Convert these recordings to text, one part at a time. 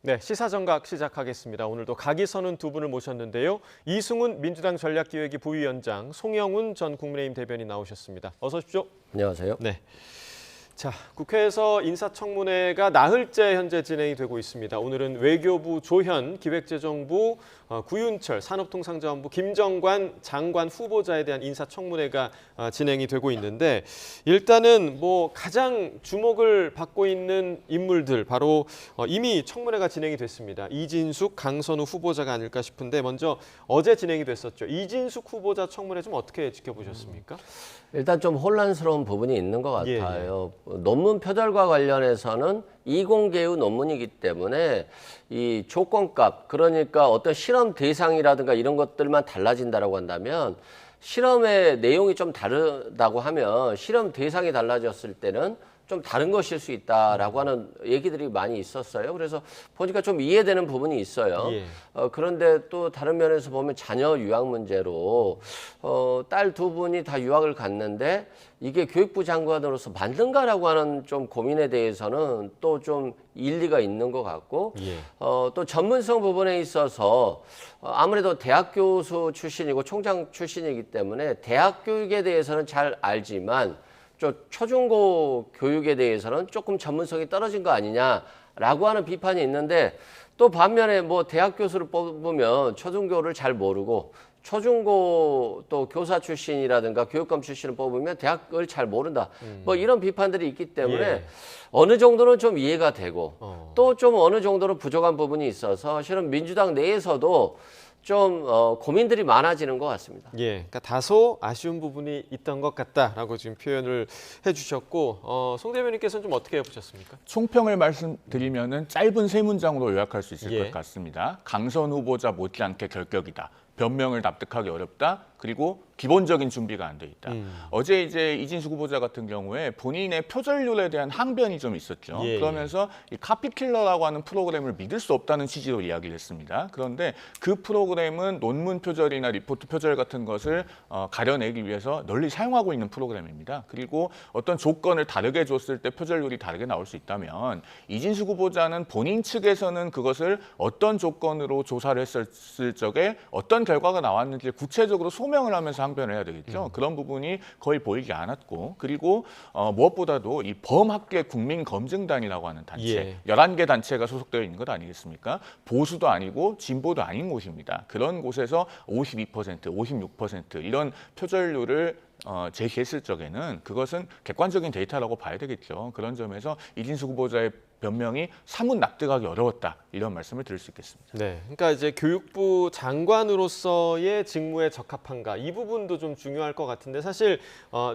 네, 시사정각 시작하겠습니다. 오늘도 각이 서는 두 분을 모셨는데요. 이승훈 민주당 전략기획위 부위원장, 송영훈 전 국민의힘 대변인 나오셨습니다. 어서 오십시오. 안녕하세요. 네. 자, 국회에서 인사청문회가 나흘째 현재 진행이 되고 있습니다. 오늘은 외교부 조현, 기획재정부 구윤철, 산업통상자원부 김정관 장관 후보자에 대한 인사청문회가 진행이 되고 있는데 일단은 가장 주목을 받고 있는 인물들 바로 이미 청문회가 진행이 됐습니다. 이진숙, 강선우 후보자가 아닐까 싶은데 먼저 어제 진행이 됐었죠. 이진숙 후보자 청문회 좀 어떻게 지켜보셨습니까? 일단 좀 혼란스러운 부분이 있는 것 같아요. 논문 표절과 관련해서는 이공개의 논문이기 때문에 이 조건값, 그러니까 어떤 실험 대상이라든가 이런 것들만 달라진다라고 한다면 실험의 내용이 좀 다르다고 하면 실험 대상이 달라졌을 때는 좀 다른 것일 수 있다라고 하는 얘기들이 많이 있었어요. 그래서 보니까 좀 이해되는 부분이 있어요. 그런데 또 다른 면에서 보면 자녀 유학 문제로 딸 두 분이 다 유학을 갔는데 이게 교육부 장관으로서 맞는가라고 하는 좀 고민에 대해서는 또 좀 일리가 있는 것 같고 또 전문성 부분에 있어서 아무래도 대학 교수 출신이고 총장 출신이기 때문에 대학 교육에 대해서는 잘 알지만 초중고 교육에 대해서는 조금 전문성이 떨어진 거 아니냐라고 하는 비판이 있는데 또 반면에 대학 교수를 뽑으면 초중고를 잘 모르고 초중고 또 교사 출신이라든가 교육감 출신을 뽑으면 대학을 잘 모른다. 이런 비판들이 있기 때문에 어느 정도는 좀 이해가 되고 또 좀 어느 정도로 부족한 부분이 있어서 실은 민주당 내에서도 좀 고민들이 많아지는 것 같습니다. 그러니까 다소 아쉬운 부분이 있던 것 같다라고 지금 표현을 해주셨고 송 대변인께서는 좀 어떻게 보셨습니까? 총평을 말씀드리면은 짧은 세 문장으로 요약할 수 있을 것 같습니다. 강선 후보자 못지않게 결격이다. 변명을 납득하기 어렵다. 그리고 기본적인 준비가 안 돼 있다. 어제 이제 이진숙 후보자 같은 경우에 본인의 표절률에 대한 항변이 좀 있었죠. 그러면서 이 카피킬러라고 하는 프로그램을 믿을 수 없다는 취지로 이야기를 했습니다. 그런데 그 프로그램은 논문 표절이나 리포트 표절 같은 것을 가려내기 위해서 널리 사용하고 있는 프로그램입니다. 그리고 어떤 조건을 다르게 줬을 때 표절률이 다르게 나올 수 있다면 이진숙 후보자는 본인 측에서는 그것을 어떤 조건으로 조사를 했을 적에 어떤 결과가 나왔는지 구체적으로 소명을 하면서 항변을 해야 되겠죠. 그런 부분이 거의 보이지 않았고 그리고 무엇보다도 이 범학계 국민검증단이라고 하는 단체 11개 단체가 소속되어 있는 것 아니겠습니까? 보수도 아니고 진보도 아닌 곳입니다. 그런 곳에서 52%, 56% 이런 표절률을 제시했을 적에는 그것은 객관적인 데이터라고 봐야 되겠죠. 그런 점에서 이진숙 후보자의 변명이 사뭇 납득하기 어려웠다 이런 말씀을 드릴 수 있겠습니다. 네, 그러니까 이제 교육부 장관으로서의 직무에 적합한가 이 부분도 좀 중요할 것 같은데 사실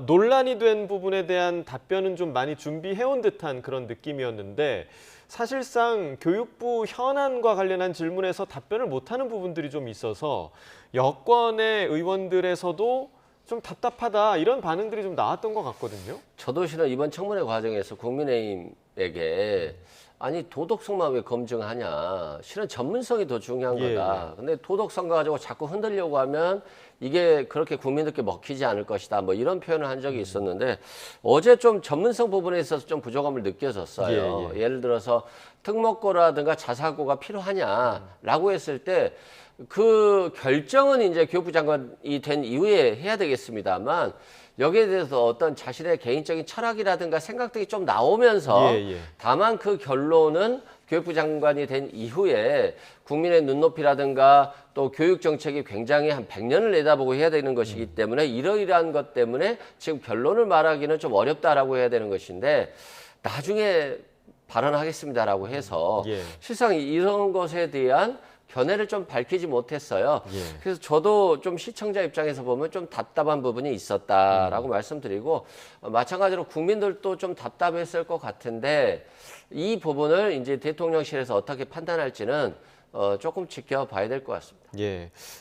논란이 된 부분에 대한 답변은 좀 많이 준비해온 듯한 그런 느낌이었는데 사실상 교육부 현안과 관련한 질문에서 답변을 못하는 부분들이 좀 있어서 여권의 의원들에서도 좀 답답하다 이런 반응들이 좀 나왔던 것 같거든요. 저도 실은 이번 청문회 과정에서 국민의힘에게 아니 도덕성만 왜 검증하냐. 실은 전문성이 더 중요한 거다. 근데 도덕성 가지고 자꾸 흔들려고 하면 이게 그렇게 국민들께 먹히지 않을 것이다. 이런 표현을 한 적이 있었는데 어제 좀 전문성 부분에 있어서 좀 부족함을 느껴졌어요. 예를 들어서 특목고라든가 자사고가 필요하냐라고 했을 때 그 결정은 이제 교육부 장관이 된 이후에 해야 되겠습니다만 여기에 대해서 어떤 자신의 개인적인 철학이라든가 생각들이 좀 나오면서 다만 그 결론은 교육부 장관이 된 이후에 국민의 눈높이라든가 또 교육 정책이 굉장히 한 100년을 내다보고 해야 되는 것이기 때문에 이러이러한 것 때문에 지금 결론을 말하기는 좀 어렵다라고 해야 되는 것인데 나중에 발언하겠습니다라고 해서 실상 이런 것에 대한 견해를 좀 밝히지 못했어요. 그래서 저도 좀 시청자 입장에서 보면 좀 답답한 부분이 있었다라고 말씀드리고 마찬가지로 국민들도 좀 답답했을 것 같은데 이 부분을 이제 대통령실에서 어떻게 판단할지는 조금 지켜봐야 될 것 같습니다.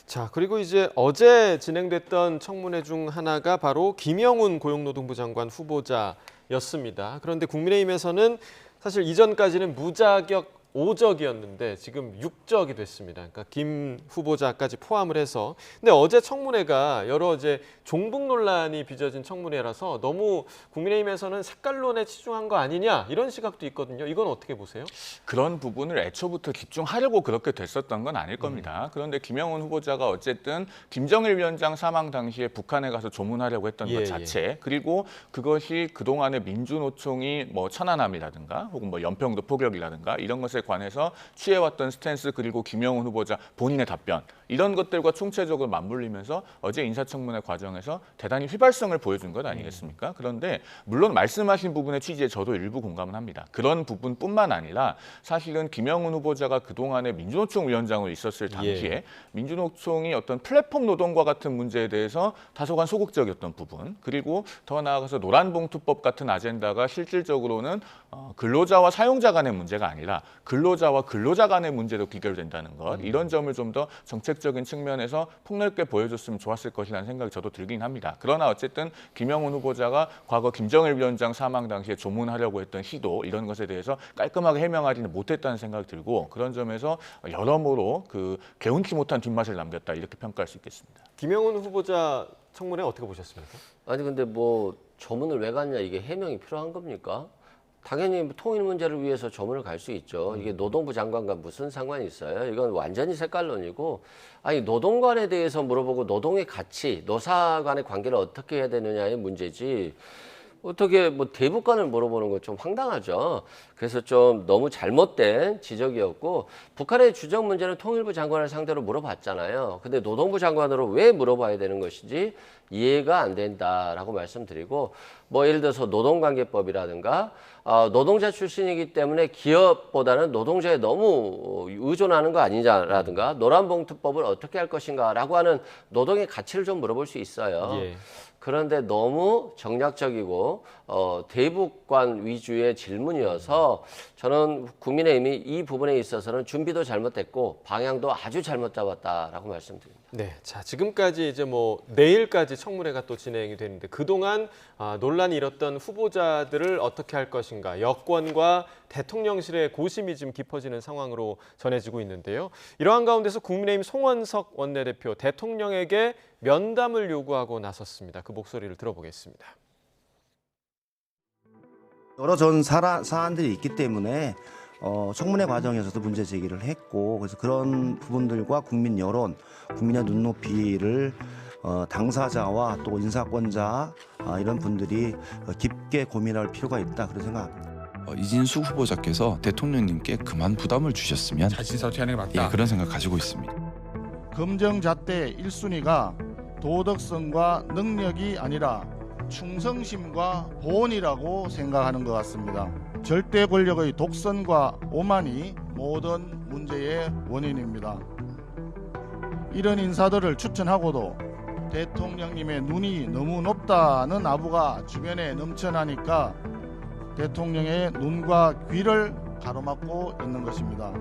자, 그리고 이제 어제 진행됐던 청문회 중 하나가 바로 김영훈 고용노동부 장관 후보자였습니다. 그런데 국민의힘에서는 사실 이전까지는 무자격 5적이었는데 지금 6적이 됐습니다. 그러니까 김 후보자까지 포함을 해서. 근데 어제 청문회가 여러 이제 종북 논란이 빚어진 청문회라서 너무 국민의힘에서는 색깔론에 치중한 거 아니냐 이런 시각도 있거든요. 이건 어떻게 보세요? 그런 부분을 애초부터 집중하려고 그렇게 됐었던 건 아닐 겁니다. 그런데 김영훈 후보자가 어쨌든 김정일 위원장 사망 당시에 북한에 가서 조문하려고 했던 것 자체, 그리고 그것이 그동안의 민주노총이 뭐 천안함이라든가 혹은 뭐 연평도 포격이라든가 이런 것에 관해서 취해왔던 스탠스, 그리고 김영훈 후보자 본인의 답변, 이런 것들과 총체적으로 맞물리면서 어제 인사청문회 과정에서 대단히 휘발성을 보여준 것 아니겠습니까? 그런데 물론 말씀하신 부분의 취지에 저도 일부 공감은 합니다. 그런 부분뿐만 아니라 사실은 김영훈 후보자가 그동안에 민주노총 위원장으로 있었을 당시에 민주노총이 어떤 플랫폼 노동과 같은 문제에 대해서 다소간 소극적이었던 부분, 그리고 더 나아가서 노란봉투법 같은 아젠다가 실질적으로는 근로자와 사용자 간의 문제가 아니라 근로자와 근로자 간의 문제로 귀결된다는 것, 이런 점을 좀 더 정책적인 측면에서 폭넓게 보여줬으면 좋았을 것이라는 생각이 저도 들긴 합니다. 그러나 어쨌든 김영훈 후보자가 과거 김정일 위원장 사망 당시에 조문하려고 했던 시도, 이런 것에 대해서 깔끔하게 해명하지는 못했다는 생각이 들고, 그런 점에서 여러모로 그 개운치 못한 뒷맛을 남겼다, 이렇게 평가할 수 있겠습니다. 김영훈 후보자 청문회 어떻게 보셨습니까? 아니 근데 뭐 조문을 왜 갔냐, 이게 해명이 필요한 겁니까? 당연히 통일 문제를 위해서 조문을 갈 수 있죠. 이게 노동부 장관과 무슨 상관이 있어요? 이건 완전히 색깔론이고, 아니 노동관에 대해서 물어보고 노동의 가치, 노사 간의 관계를 어떻게 해야 되느냐의 문제지, 어떻게 뭐 대북관을 물어보는 건 좀 황당하죠. 그래서 좀 너무 잘못된 지적이었고, 북한의 주적 문제는 통일부 장관을 상대로 물어봤잖아요. 근데 노동부 장관으로 왜 물어봐야 되는 것인지 이해가 안 된다라고 말씀드리고, 뭐 예를 들어서 노동관계법이라든가 노동자 출신이기 때문에 기업보다는 노동자에 너무 의존하는 거 아니냐라든가 노란봉투법을 어떻게 할 것인가라고 하는 노동의 가치를 좀 물어볼 수 있어요. 그런데 너무 정략적이고 대북관 위주의 질문이어서 저는 국민의힘이 이 부분에 있어서는 준비도 잘못됐고 방향도 아주 잘못 잡았다라고 말씀드립니다. 네, 자 지금까지 이제 뭐 내일까지 청문회가 또 진행이 되는데 그동안 논란이 일었던 후보자들을 어떻게 할 것인가, 여권과 대통령실의 고심이 지금 깊어지는 상황으로 전해지고 있는데요. 이러한 가운데서 국민의힘 송원석 원내대표 대통령에게 면담을 요구하고 나섰습니다. 그 목소리를 들어보겠습니다. 여러 전 사안들이 있기 때문에 청문회 과정에서도 문제 제기를 했고, 그래서 그런 부분들과 국민 여론, 국민의 눈높이를 당사자와 또 인사권자 이런 분들이 깊게 고민할 필요가 있다, 그런 생각합니다. 이진수 후보자께서 대통령님께 그만 부담을 주셨으면 자진사퇴하는 게 맞다. 그런 생각 가지고 있습니다. 검정잣대 1순위가 도덕성과 능력이 아니라 충성심과 본이라고 생각하는 것 같습니다. 절대 권력의 독선과 오만이 모든 문제의 원인입니다. 이런 인사들을 추천하고도 대통령님의 눈이 너무 높다는 아부가 주변에 넘쳐나니까 대통령의 눈과 귀를 가로막고 있는 것입니다.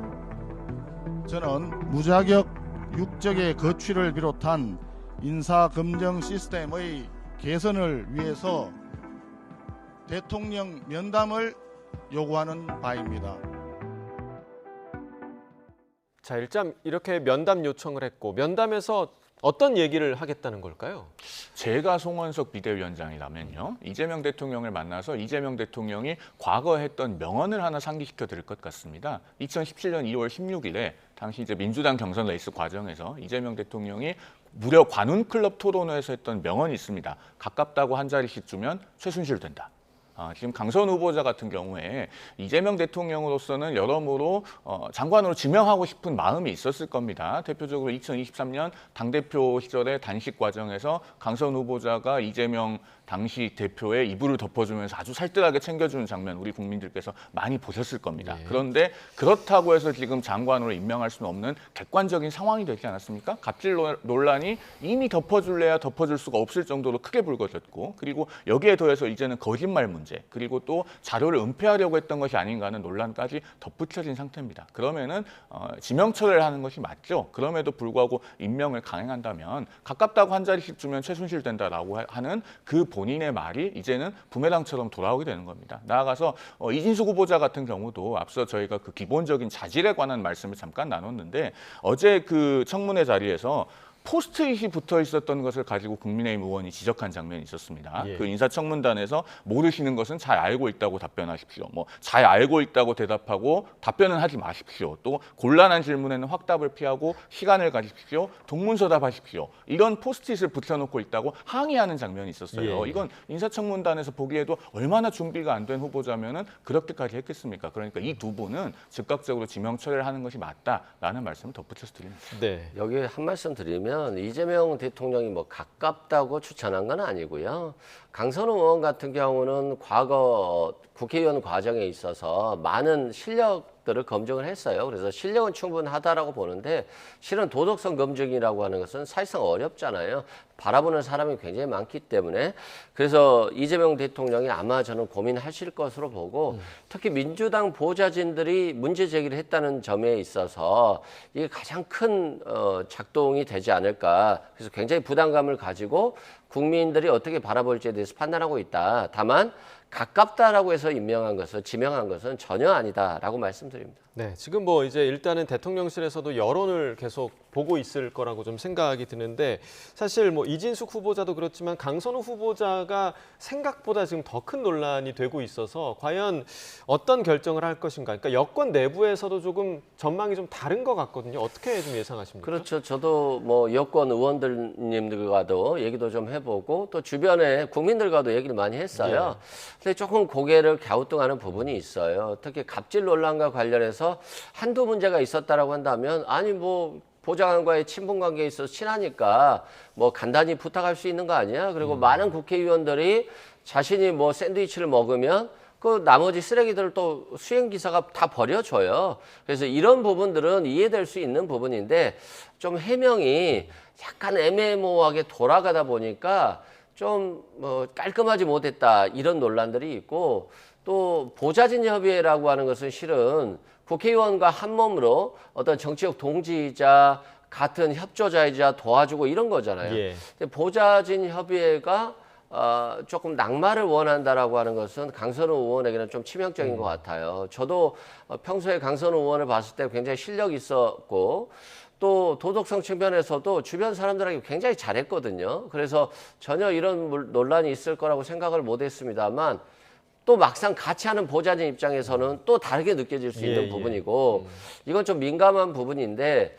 저는 무자격 육적의 거취를 비롯한 인사검증 시스템의 개선을 위해서 대통령 면담을 요구하는 바입니다. 자, 일단 이렇게 면담 요청을 했고 면담에서 어떤 얘기를 하겠다는 걸까요? 제가 송원석 비대위원장이라면요, 이재명 대통령을 만나서 이재명 대통령이 과거에 했던 명언을 하나 상기시켜 드릴 것 같습니다. 2017년 2월 16일에 당시 이제 민주당 경선 레이스 과정에서 이재명 대통령이 무려 관훈클럽 토론회에서 했던 명언이 있습니다. 가깝다고 한 자리씩 주면 최순실 된다. 지금 강선 후보자 같은 경우에 이재명 대통령으로서는 여러모로 장관으로 지명하고 싶은 마음이 있었을 겁니다. 대표적으로 2023년 당대표 시절의 단식 과정에서 강선 후보자가 이재명 당시 대표의 이불을 덮어주면서 아주 살뜰하게 챙겨주는 장면 우리 국민들께서 많이 보셨을 겁니다. 그런데 그렇다고 해서 지금 장관으로 임명할 수는 없는 객관적인 상황이 되지 않았습니까? 갑질 논란이 이미 덮어줄래야 덮어줄 수가 없을 정도로 크게 불거졌고, 그리고 여기에 더해서 이제는 거짓말 문제, 그리고 또 자료를 은폐하려고 했던 것이 아닌가 하는 논란까지 덧붙여진 상태입니다. 그러면은 지명처리를 하는 것이 맞죠. 그럼에도 불구하고 임명을 강행한다면 가깝다고 한 자리씩 주면 최순실 된다라고 하는 그 본인의 말이 이제는 부메랑처럼 돌아오게 되는 겁니다. 나아가서 이진숙 후보자 같은 경우도 앞서 저희가 그 기본적인 자질에 관한 말씀을 잠깐 나눴는데 어제 그 청문회 자리에서 포스트잇이 붙어 있었던 것을 가지고 국민의힘 의원이 지적한 장면이 있었습니다. 예. 그 인사청문단에서 모르시는 것은 잘 알고 있다고 답변하십시오. 뭐 잘 알고 있다고 대답하고 답변은 하지 마십시오. 또 곤란한 질문에는 확답을 피하고 시간을 가지십시오. 동문서답하십시오. 이런 포스트잇을 붙여놓고 있다고 항의하는 장면이 있었어요. 예. 이건 인사청문단에서 보기에도 얼마나 준비가 안 된 후보자면은 그렇게까지 했겠습니까? 그러니까 이 두 분은 즉각적으로 지명 처리를 하는 것이 맞다라는 말씀을 덧붙여서 드립니다. 네. 여기 한 말씀 드리면 이재명 대통령이 뭐 가깝다고 추천한 건 아니고요. 강선우 의원 같은 경우는 과거 국회의원 과정에 있어서 많은 실력들을 검증을 했어요. 그래서 실력은 충분하다라고 보는데 실은 도덕성 검증이라고 하는 것은 사실상 어렵잖아요. 바라보는 사람이 굉장히 많기 때문에 그래서 이재명 대통령이 아마 저는 고민하실 것으로 보고 특히 민주당 보좌진들이 문제 제기를 했다는 점에 있어서 이게 가장 큰 작동이 되지 않을까. 그래서 굉장히 부담감을 가지고 국민들이 어떻게 바라볼지에 대해서 판단하고 있다. 다만 가깝다라고 해서 임명한 것은 지명한 것은 전혀 아니다라고 말씀드립니다. 네, 지금 뭐 이제 일단은 대통령실에서도 여론을 계속 보고 있을 거라고 좀 생각이 드는데 사실 뭐 이진숙 후보자도 그렇지만 강선우 후보자가 생각보다 지금 더 큰 논란이 되고 있어서 과연 어떤 결정을 할 것인가. 그러니까 여권 내부에서도 조금 전망이 좀 다른 것 같거든요. 어떻게 좀 예상하십니까? 그렇죠. 저도 뭐 여권 의원들님들과도 얘기도 좀 해보고 또 주변에 국민들과도 얘기를 많이 했어요. 근데 조금 고개를 갸우뚱하는 부분이 있어요. 특히 갑질 논란과 관련해서 한두 문제가 있었다라고 한다면 아니 뭐 보좌관과의 친분 관계에 있어서 친하니까 뭐 간단히 부탁할 수 있는 거 아니야? 그리고 많은 국회의원들이 자신이 뭐 샌드위치를 먹으면 그 나머지 쓰레기들을 또 수행기사가 다 버려줘요. 그래서 이런 부분들은 이해될 수 있는 부분인데 좀 해명이 약간 애매모호하게 돌아가다 보니까 좀 뭐 깔끔하지 못했다 이런 논란들이 있고 또 보좌진 협의회라고 하는 것은 실은 국회의원과 한 몸으로 어떤 정치적 동지이자 같은 협조자이자 도와주고 이런 거잖아요. 예. 근데 보좌진 협의회가 조금 낙마를 원한다라고 하는 것은 강선우 의원에게는 좀 치명적인 것 같아요. 저도 평소에 강선우 의원을 봤을 때 굉장히 실력이 있었고 또 도덕성 측면에서도 주변 사람들에게 굉장히 잘했거든요. 그래서 전혀 이런 논란이 있을 거라고 생각을 못했습니다만 또 막상 같이 하는 보좌진 입장에서는 또 다르게 느껴질 수 있는 부분이고 이건 좀 민감한 부분인데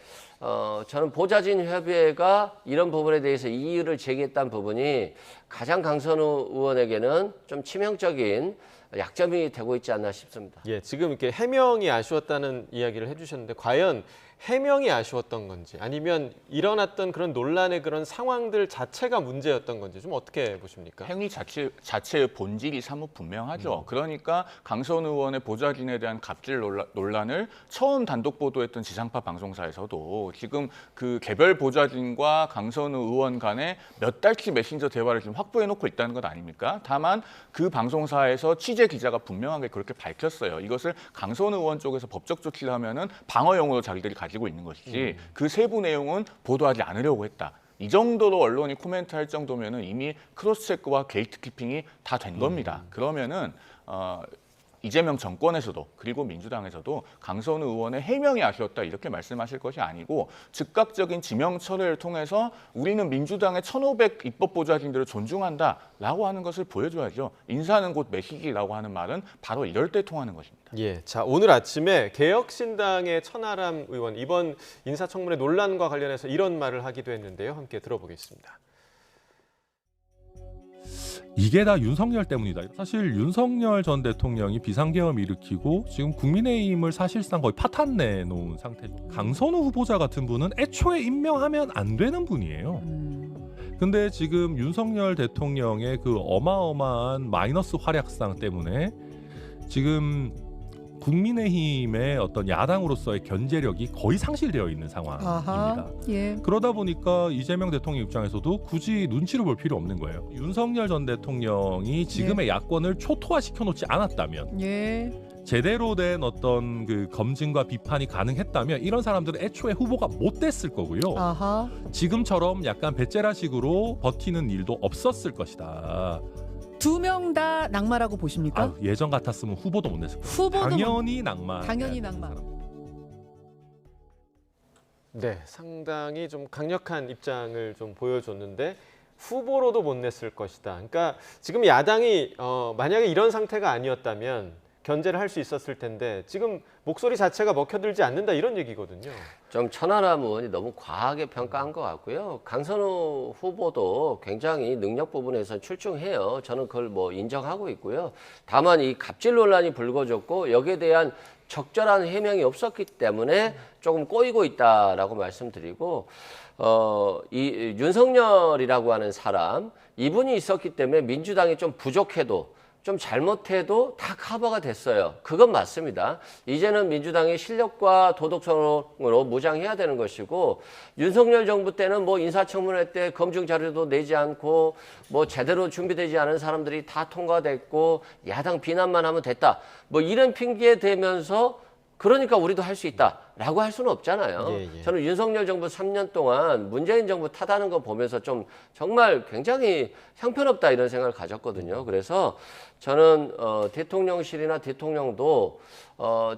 저는 보좌진 협의회가 이런 부분에 대해서 이의를 제기했다는 부분이 가장 강선우 의원에게는 좀 치명적인 약점이 되고 있지 않나 싶습니다. 예, 지금 이렇게 해명이 아쉬웠다는 이야기를 해주셨는데 과연 해명이 아쉬웠던 건지 아니면 일어났던 그런 논란의 그런 상황들 자체가 문제였던 건지 좀 어떻게 보십니까? 행위 자체의 본질이 사뭇 분명하죠. 그러니까 강선우 의원의 보좌진에 대한 갑질 논란을 처음 단독 보도했던 지상파 방송사에서도 지금 그 개별 보좌진과 강선우 의원 간에 몇 달치 메신저 대화를 좀 확보해놓고 있다는 것 아닙니까? 다만 그 방송사에서 취재 기자가 분명하게 그렇게 밝혔어요. 이것을 강선우 의원 쪽에서 법적 조치를 하면은 방어용으로 자기들이 가지고 있는 것이지 그 세부 내용은 보도하지 않으려고 했다. 이 정도로 언론이 코멘트할 정도면은 이미 크로스체크와 게이트키핑이 다 된 겁니다. 그러면은 이재명 정권에서도 그리고 민주당에서도 강선우 의원의 해명이 아쉬웠다 이렇게 말씀하실 것이 아니고 즉각적인 지명 처리를 통해서 우리는 민주당의 1,500 입법 보좌진들을 존중한다라고 하는 것을 보여줘야죠. 인사는 곧 메시지라고 하는 말은 바로 이럴 때 통하는 것입니다. 예, 자 오늘 아침에 개혁신당의 천하람 의원 이번 인사청문회 논란과 관련해서 이런 말을 하기도 했는데요. 함께 들어보겠습니다. 이게 다 윤석열 때문이다. 사실 윤석열 전 대통령이 비상계엄 일으키고 지금 국민의힘을 사실상 거의 파탄내 놓은 상태죠. 강선우 후보자 같은 분은 애초에 임명하면 안 되는 분이에요. 근데 지금 윤석열 대통령의 그 어마어마한 마이너스 활약상 때문에 지금 국민의힘의 어떤 야당으로서의 견제력이 거의 상실되어 있는 상황입니다. 예. 그러다 보니까 이재명 대통령 입장에서도 굳이 눈치를 볼 필요 없는 거예요. 윤석열 전 대통령이 지금의 야권을 초토화시켜 놓지 않았다면 제대로 된 어떤 그 검증과 비판이 가능했다면 이런 사람들은 애초에 후보가 못 됐을 거고요. 아하. 지금처럼 약간 배째라식으로 버티는 일도 없었을 것이다. 두 명 다 낙마라고 보십니까? 아, 예전 같았으면 후보도 못 냈을 거예요. 후보도 당연히 낙마. 당연히 낙마. 네, 상당히 좀 강력한 입장을 좀 보여줬는데 후보로도 못 냈을 것이다. 그러니까 지금 야당이 만약에 이런 상태가 아니었다면 견제를 할 수 있었을 텐데 지금 목소리 자체가 먹혀들지 않는다 이런 얘기거든요. 좀 천하람 의원이 너무 과하게 평가한 것 같고요. 강선우 후보도 굉장히 능력 부분에서 출중해요. 저는 그걸 뭐 인정하고 있고요. 다만 이 갑질 논란이 불거졌고 여기에 대한 적절한 해명이 없었기 때문에 조금 꼬이고 있다라고 말씀드리고 이 윤석열이라고 하는 사람 이분이 있었기 때문에 민주당이 좀 부족해도 좀 잘못해도 다 커버가 됐어요. 그건 맞습니다. 이제는 민주당의 실력과 도덕성으로 무장해야 되는 것이고 윤석열 정부 때는 뭐 인사청문회 때 검증 자료도 내지 않고 뭐 제대로 준비되지 않은 사람들이 다 통과됐고 야당 비난만 하면 됐다. 뭐 이런 핑계 대면서 그러니까 우리도 할 수 있다라고 할 수는 없잖아요. 예. 저는 윤석열 정부 3년 동안 문재인 정부 탓하는 거 보면서 좀 정말 굉장히 형편없다 이런 생각을 가졌거든요. 그래서 저는 대통령실이나 대통령도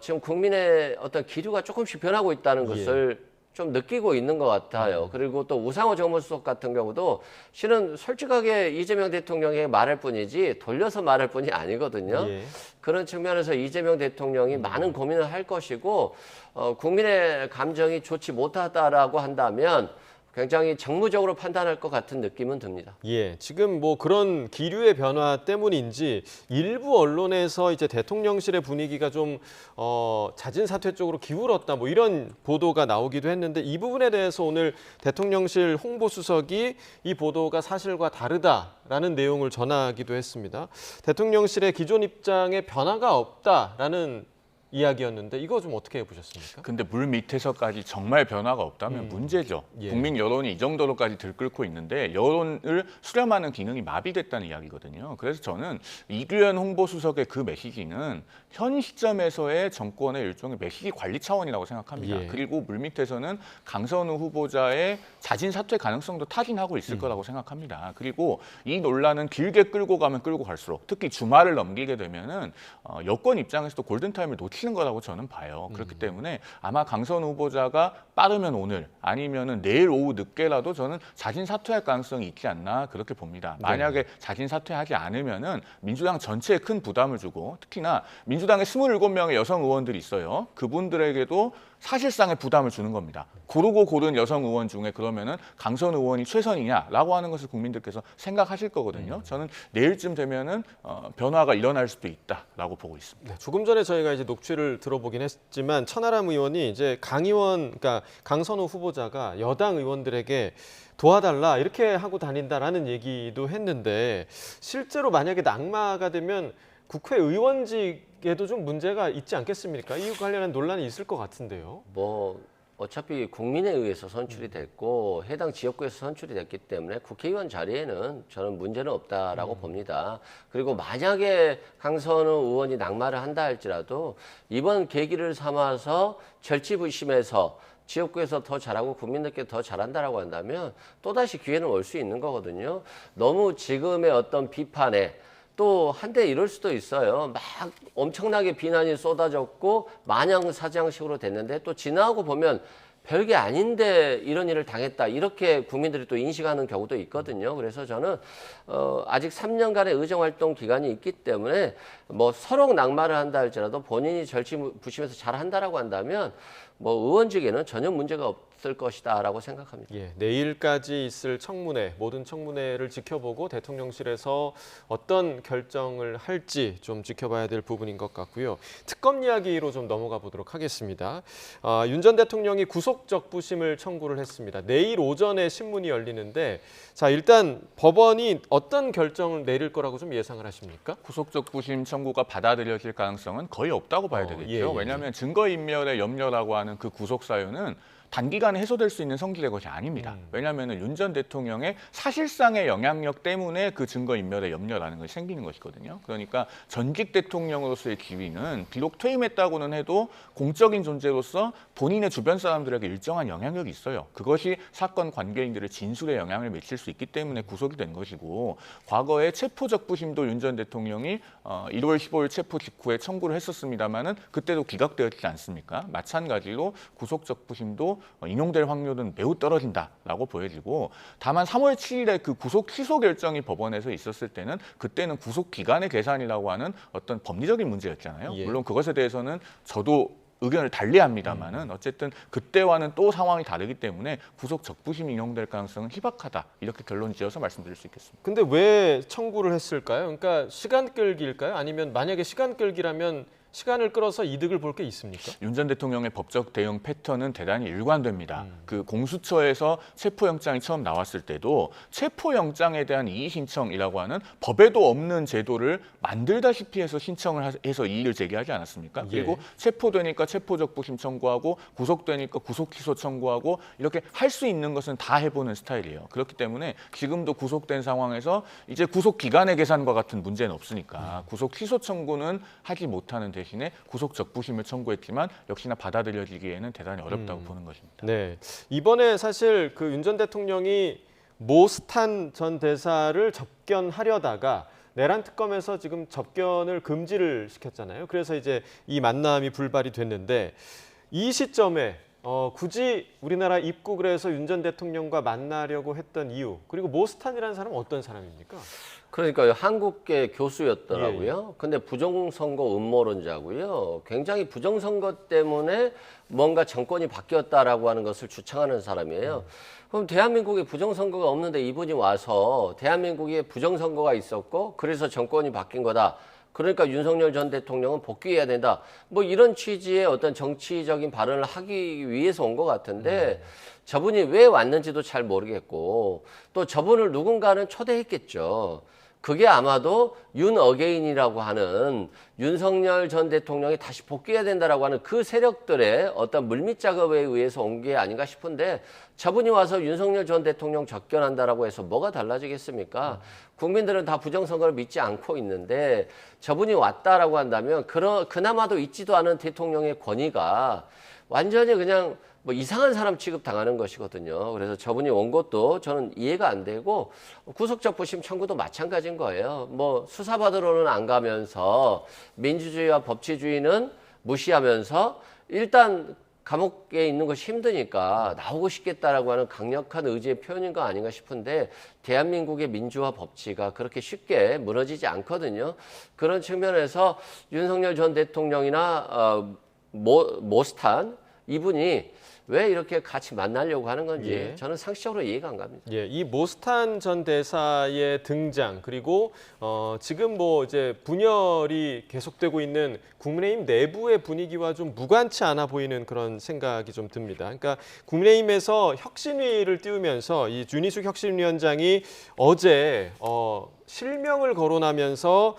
지금 국민의 어떤 기류가 조금씩 변하고 있다는 것을 좀 느끼고 있는 것 같아요. 그리고 또 우상호 정무수석 같은 경우도 실은 솔직하게 이재명 대통령에게 말할 뿐이지 돌려서 말할 뿐이 아니거든요. 예. 그런 측면에서 이재명 대통령이 많은 고민을 할 것이고 국민의 감정이 좋지 못하다라고 한다면 굉장히 정무적으로 판단할 것 같은 느낌은 듭니다. 예, 지금 뭐 그런 기류의 변화 때문인지 일부 언론에서 이제 대통령실의 분위기가 좀 잦은 사퇴 쪽으로 기울었다 뭐 이런 보도가 나오기도 했는데 이 부분에 대해서 오늘 대통령실 홍보수석이 이 보도가 사실과 다르다라는 내용을 전하기도 했습니다. 대통령실의 기존 입장에 변화가 없다라는 이야기였는데 이거 좀 어떻게 보셨습니까? 근데 물 밑에서까지 정말 변화가 없다면 문제죠. 예. 국민 여론이 이 정도로까지 들끓고 있는데 여론을 수렴하는 기능이 마비됐다는 이야기거든요. 그래서 저는 이규현 홍보수석의 그 메시지는 현 시점에서의 정권의 일종의 메시지 관리 차원이라고 생각합니다. 예. 그리고 물 밑에서는 강선우 후보자의 자진 사퇴 가능성도 타진하고 있을 거라고 생각합니다. 그리고 이 논란은 길게 끌고 가면 끌고 갈수록 특히 주말을 넘기게 되면은 여권 입장에서도 골든타임을 놓치는 거라고 저는 봐요. 그렇기 때문에 아마 강선우 후보자가 빠르면 오늘 아니면은 내일 오후 늦게라도 저는 자진 사퇴할 가능성이 있지 않나 그렇게 봅니다. 만약에 자진 사퇴하지 않으면은 민주당 전체에 큰 부담을 주고 특히나 민주당에 27명의 여성 의원들이 있어요. 그분들에게도 사실상의 부담을 주는 겁니다. 고르고 고른 여성 의원 중에 그러면은 강선우 의원이 최선이냐라고 하는 것을 국민들께서 생각하실 거거든요. 저는 내일쯤 되면은 변화가 일어날 수도 있다라고 보고 있습니다. 네, 조금 전에 저희가 이제 녹취를 들어보긴 했지만 천하람 의원이 이제 강 의원, 그러니까 강선우 후보자가 여당 의원들에게 도와달라 이렇게 하고 다닌다라는 얘기도 했는데 실제로 만약에 낙마가 되면 국회의원직에도 좀 문제가 있지 않겠습니까? 이와 관련한 논란이 있을 것 같은데요. 뭐 어차피 국민에 의해서 선출이 됐고 해당 지역구에서 선출이 됐기 때문에 국회의원 자리에는 저는 문제는 없다라고 봅니다. 그리고 만약에 강선우 의원이 낙마를 한다 할지라도 이번 계기를 삼아서 절치부심해서 지역구에서 더 잘하고 국민들께 더 잘한다라고 한다면 또다시 기회는 올 수 있는 거거든요. 너무 지금의 어떤 비판에 또 한데 이럴 수도 있어요. 막 엄청나게 비난이 쏟아졌고 마냥사냥식으로 됐는데 또 지나고 보면 별게 아닌데 이런 일을 당했다 이렇게 국민들이 또 인식하는 경우도 있거든요. 그래서 저는 아직 3년간의 의정활동 기간이 있기 때문에 뭐 서로 낙마를 한다 할지라도 본인이 절치부심해서 잘한다라고 한다면 뭐 의원직에는 전혀 문제가 없을 것이다라고 생각합니다. 예, 내일까지 있을 청문회, 모든 청문회를 지켜보고 대통령실에서 어떤 결정을 할지 좀 지켜봐야 될 부분인 것 같고요. 특검 이야기로 좀 넘어가 보도록 하겠습니다. 윤 전 대통령이 구속적부심을 청구를 했습니다. 내일 오전에 신문이 열리는데 자 일단 법원이 어떤 결정을 내릴 거라고 좀 예상을 하십니까? 구속적부심 청구가 받아들여질 가능성은 거의 없다고 봐야 되겠죠. 예. 왜냐하면 증거인멸의 염려라고 하는 그 구속 사유는 단기간에 해소될 수 있는 성질의 것이 아닙니다. 왜냐하면 윤 전 대통령의 사실상의 영향력 때문에 그 증거인멸의 염려라는 것이 생기는 것이거든요. 그러니까 전직 대통령으로서의 지위는 비록 퇴임했다고는 해도 공적인 존재로서 본인의 주변 사람들에게 일정한 영향력이 있어요. 그것이 사건 관계인들의 진술에 영향을 미칠 수 있기 때문에 구속이 된 것이고, 과거에 체포적부심도 윤 전 대통령이 1월 15일 체포 직후에 청구를 했었습니다마는 그때도 기각되었지 않습니까? 마찬가지로 구속적부심도 인용될 확률은 매우 떨어진다라고 보여지고, 다만 3월 7일에 그 구속 취소 결정이 법원에서 있었을 때는 그때는 구속 기간의 계산이라고 하는 어떤 법리적인 문제였잖아요. 예. 물론 그것에 대해서는 저도 의견을 달리합니다만은 어쨌든 그때와는 또 상황이 다르기 때문에 구속 적부심이 인용될 가능성은 희박하다, 이렇게 결론 지어서 말씀드릴 수 있겠습니다. 근데 왜 청구를 했을까요? 그러니까 시간 끌기일까요? 아니면 만약에 시간 끌기라면 시간을 끌어서 이득을 볼 게 있습니까? 윤 전 대통령의 법적 대응 패턴은 대단히 일관됩니다. 그 공수처에서 체포영장이 처음 나왔을 때도 체포영장에 대한 이의 신청이라고 하는 법에도 없는 제도를 만들다시피 해서 신청을 해서 이의를 제기하지 않았습니까? 그리고 체포되니까 체포적부심 청구하고 구속되니까 구속기소 청구하고 이렇게 할 수 있는 것은 다 해보는 스타일이에요. 그렇기 때문에 지금도 구속된 상황에서 이제 구속기간의 계산과 같은 문제는 없으니까 구속취소 청구는 하지 못하는 대신에 구속 적부심을 청구했지만 역시나 받아들여지기에는 대단히 어렵다고 보는 것입니다. 네, 이번에 사실 그 윤 전 대통령이 모스탄 전 대사를 접견하려다가 내란 특검에서 지금 접견을 금지를 시켰잖아요. 그래서 이제 이 만남이 불발이 됐는데, 이 시점에 굳이 우리나라 입국을 해서 윤 전 대통령과 만나려고 했던 이유, 그리고 모스탄이라는 사람은 어떤 사람입니까? 그러니까요, 한국계 교수였더라고요. 예. 근데 부정선거 음모론자고요. 굉장히 부정선거 때문에 뭔가 정권이 바뀌었다라고 하는 것을 주창하는 사람이에요. 그럼 대한민국에 부정선거가 없는데 이분이 와서 대한민국에 부정선거가 있었고 그래서 정권이 바뀐 거다. 그러니까 윤석열 전 대통령은 복귀해야 된다. 뭐 이런 취지의 어떤 정치적인 발언을 하기 위해서 온 것 같은데 저분이 왜 왔는지도 잘 모르겠고, 또 저분을 누군가는 초대했겠죠. 그게 아마도 윤 어게인이라고 하는 윤석열 전 대통령이 다시 복귀해야 된다라고 하는 그 세력들의 어떤 물밑 작업에 의해서 온 게 아닌가 싶은데, 저분이 와서 윤석열 전 대통령 접견한다라고 해서 뭐가 달라지겠습니까? 국민들은 다 부정선거를 믿지 않고 있는데 저분이 왔다라고 한다면 그나마도 있지도 않은 대통령의 권위가 완전히 그냥 뭐 이상한 사람 취급 당하는 것이거든요. 그래서 저분이 온 것도 저는 이해가 안 되고, 구속적부심 청구도 마찬가지인 거예요. 뭐 수사받으러는 안 가면서 민주주의와 법치주의는 무시하면서 일단 감옥에 있는 것이 힘드니까 나오고 싶겠다라고 하는 강력한 의지의 표현인 거 아닌가 싶은데, 대한민국의 민주화 법치가 그렇게 쉽게 무너지지 않거든요. 그런 측면에서 윤석열 전 대통령이나 모스탄 이분이 왜 이렇게 같이 만나려고 하는 건지 저는 상식적으로 이해가 안 갑니다. 예, 이 모스탄 전 대사의 등장, 그리고 지금 뭐 이제 분열이 계속되고 있는 국민의힘 내부의 분위기와 좀 무관치 않아 보이는 그런 생각이 좀 듭니다. 그러니까 국민의힘에서 혁신위를 띄우면서 이 윤희숙 혁신위원장이 어제 실명을 거론하면서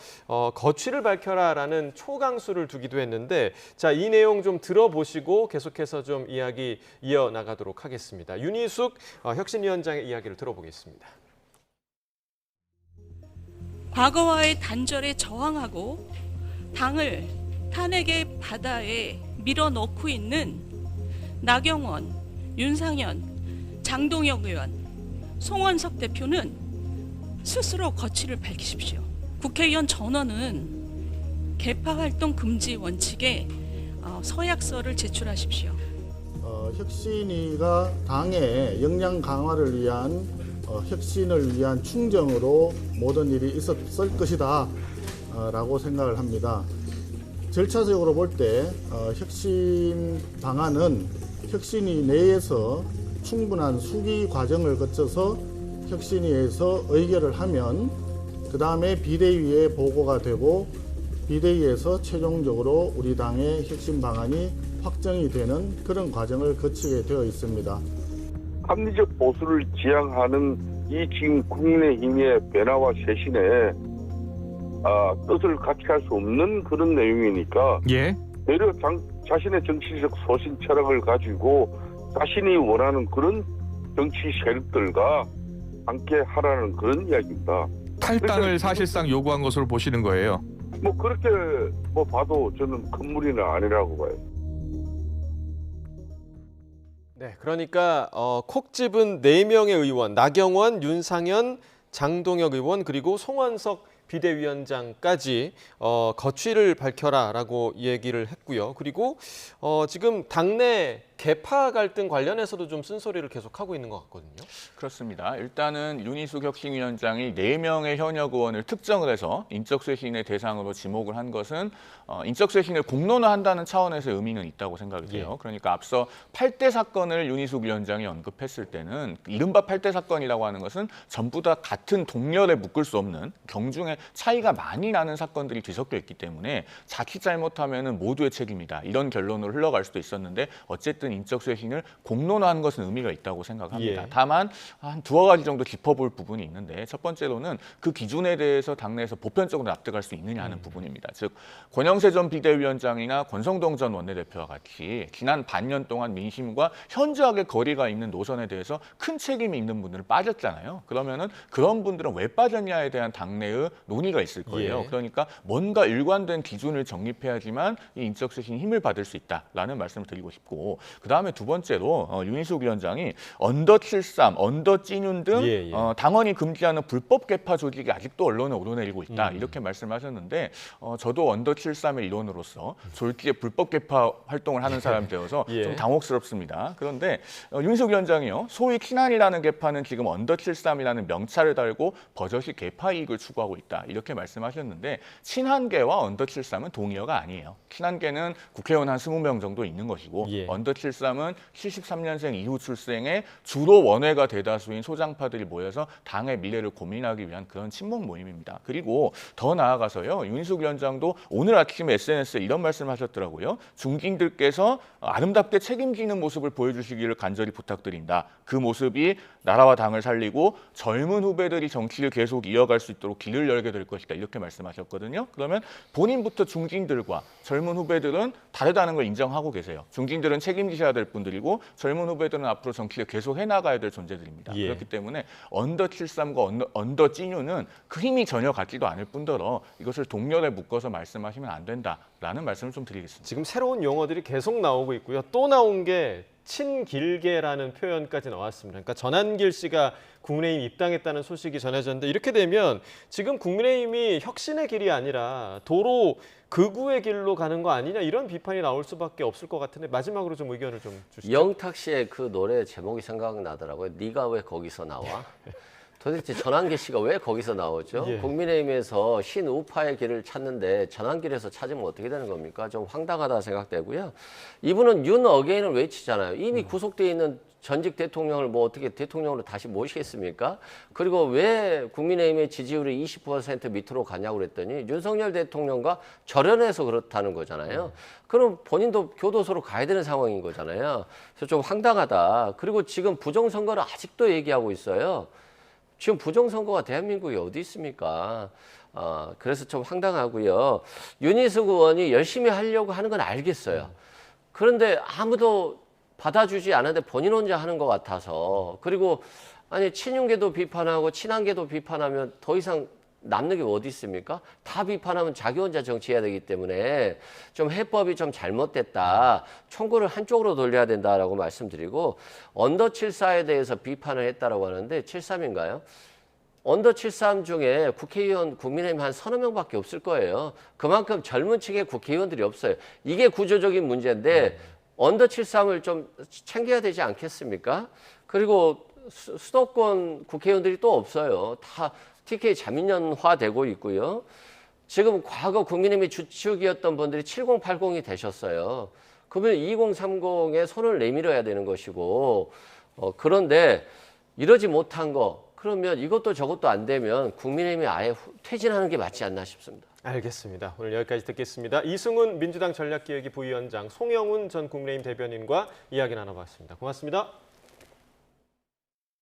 거취를 밝혀라라는 초강수를 두기도 했는데, 자, 이 내용 좀 들어보시고 계속해서 좀 이야기 이어나가도록 하겠습니다. 윤희숙 혁신위원장의 이야기를 들어보겠습니다. 과거와의 단절에 저항하고 당을 탄핵의 바다에 밀어넣고 있는 나경원, 윤상현, 장동혁 의원, 송원석 대표는 스스로 거취를 밝히십시오. 국회의원 전원은 개파활동 금지 원칙에 서약서를 제출하십시오. 혁신위가 당의 역량 강화를 위한 혁신을 위한 충정으로 모든 일이 있었을 것이다 라고 생각을 합니다. 절차적으로 볼 때 혁신 방안은 혁신위 내에서 충분한 수기 과정을 거쳐서 혁신위에서 의결을 하면 그 다음에 비대위에 보고가 되고, 비대위에서 최종적으로 우리 당의 혁신 방안이 확정이 되는 그런 과정을 거치게 되어 있습니다. 합리적 보수를 지향하는 이 지금 국민의힘의 변화와 쇄신에 뜻을 같이 할 수 없는 그런 내용이니까, 오히려 자신의 정치적 소신 철학을 가지고 자신이 원하는 그런 정치 세력들과 함께 하라는 그런 이야기입니다. 탈당을 사실상 요구한 것으로 보시는 거예요. 뭐 그렇게 뭐 봐도 저는 큰 무리는 아니라고 봐요. 네, 그러니까 콕 집은 4명의 의원, 나경원, 윤상현, 장동혁 의원 그리고 송원석 비대위원장까지 거취를 밝혀라라고 얘기를 했고요. 그리고 지금 당내 개파 갈등 관련해서도 좀 쓴소리를 계속하고 있는 것 같거든요. 그렇습니다. 일단은 윤희숙 혁신위원장이 4명의 현역 의원을 특정을 해서 인적쇄신의 대상으로 지목을 한 것은 인적쇄신을 공론화한다는 차원에서 의미는 있다고 생각이 돼요. 예. 그러니까 앞서 8대 사건을 윤희숙 위원장이 언급했을 때는 이른바 8대 사건이라고 하는 것은 전부 다 같은 동렬에 묶을 수 없는 경중에 차이가 많이 나는 사건들이 뒤섞여 있기 때문에 자칫 잘못하면 모두의 책임이다. 이런 결론으로 흘러갈 수도 있었는데 어쨌든 인적쇄신을 공론화한 것은 의미가 있다고 생각합니다. 예. 다만 한 두어 가지 정도 짚어볼 부분이 있는데 첫 번째로는 그 기준에 대해서 당내에서 보편적으로 납득할 수 있느냐 하는 부분입니다. 즉 권영세 전 비대위원장이나 권성동 전 원내대표와 같이 지난 반년 동안 민심과 현저하게 거리가 있는 노선에 대해서 큰 책임이 있는 분들은 빠졌잖아요. 그러면은 그런 분들은 왜 빠졌냐에 대한 당내의 논의가 있을 거예요. 예. 그러니까 뭔가 일관된 기준을 정립해야지만 이 인적쇄신이 힘을 받을 수 있다라는 말씀을 드리고 싶고 그다음에 두 번째로 윤희숙 위원장이 언더 73, 언더 찐윤 등 예, 예. 당원이 금지하는 불법 개파 조직이 아직도 언론에 오르내리고 있다. 이렇게 말씀하셨는데 저도 언더 73의 일원으로서 졸지에 불법 개파 활동을 하는 사람이 되어서 예. 좀 당혹스럽습니다. 그런데 윤희숙 위원장이요. 소위 친한이라는 개파는 지금 언더 73이라는 명찰을 달고 버젓이 개파 이익을 추구하고 있다. 이렇게 말씀하셨는데 친한계와 언더 73은 동의어가 아니에요. 친한계는 국회의원 한 20명 정도 있는 것이고 예. 언더 73은 73년생 이후 출생의 주로 원외가 대다수인 소장파들이 모여서 당의 미래를 고민하기 위한 그런 친목 모임입니다. 그리고 더 나아가서요. 윤희숙 위원장도 오늘 아침 SNS에 이런 말씀을 하셨더라고요. 중진들께서 아름답게 책임지는 모습을 보여주시기를 간절히 부탁드린다. 그 모습이 나라와 당을 살리고 젊은 후배들이 정치를 계속 이어갈 수 있도록 길을 열게 될 것이다. 이렇게 말씀하셨거든요. 그러면 본인부터 중진들과 젊은 후배들은 다르다는 걸 인정하고 계세요. 중진들은 책임지셔야 될 분들이고 젊은 후배들은 앞으로 정치를 계속 해나가야 될 존재들입니다. 예. 그렇기 때문에 언더 73과 언더 찐유는 그 힘이 전혀 같지도 않을 뿐더러 이것을 동렬에 묶어서 말씀하시면 안 된다라는 말씀을 좀 드리겠습니다. 지금 새로운 용어들이 계속 나오고 있고요. 또 나온 게 친길계라는 표현까지 나왔습니다. 그러니까 전한길 씨가 국민의힘 입당했다는 소식이 전해졌는데 이렇게 되면 지금 국민의힘이 혁신의 길이 아니라 도로 극우의 길로 가는 거 아니냐 이런 비판이 나올 수밖에 없을 것 같은데 마지막으로 좀 의견을 좀 주시죠. 영탁 씨의 그 노래 제목이 생각나더라고요. 네가 왜 거기서 나와? 도대체 전한길 씨가 왜 거기서 나오죠? 예. 국민의힘에서 신우파의 길을 찾는데 전한길에서 찾으면 어떻게 되는 겁니까? 좀 황당하다 생각되고요. 이분은 윤 어게인을 외치잖아요. 이미 구속돼 있는 전직 대통령을 뭐 어떻게 대통령으로 다시 모시겠습니까? 그리고 왜 국민의힘의 지지율이 20% 밑으로 가냐고 그랬더니 윤석열 대통령과 절연해서 그렇다는 거잖아요. 그럼 본인도 교도소로 가야 되는 상황인 거잖아요. 그래서 좀 황당하다. 그리고 지금 부정선거를 아직도 얘기하고 있어요. 지금 부정선거가 대한민국에 어디 있습니까? 그래서 좀 황당하고요. 윤희숙 의원이 열심히 하려고 하는 건 알겠어요. 그런데 아무도 받아주지 않았는데 본인 혼자 하는 것 같아서 그리고 아니 친윤계도 비판하고 친한계도 비판하면 더 이상 남는 게 어디 있습니까? 다 비판하면 자기 혼자 정치해야 되기 때문에 좀 해법이 좀 잘못됐다. 총구를 한쪽으로 돌려야 된다라고 말씀드리고 언더 74에 대해서 비판을 했다라고 하는데 73인가요? 언더 73 중에 국회의원 국민의힘 한 서너 명밖에 없을 거예요. 그만큼 젊은 층의 국회의원들이 없어요. 이게 구조적인 문제인데 언더 73을 좀 챙겨야 되지 않겠습니까? 그리고 수도권 국회의원들이 또 없어요. 다 TK 자민련화되고 있고요. 지금 과거 국민의힘의 주축이었던 분들이 7080이 되셨어요. 그러면 2030에 손을 내밀어야 되는 것이고 그런데 이러지 못한 거 그러면 이것도 저것도 안 되면 국민의힘이 아예 퇴진하는 게 맞지 않나 싶습니다. 알겠습니다. 오늘 여기까지 듣겠습니다. 이승훈 민주당 전략기획위 부위원장, 송영훈 전 국민의힘 대변인과 이야기 나눠봤습니다. 고맙습니다.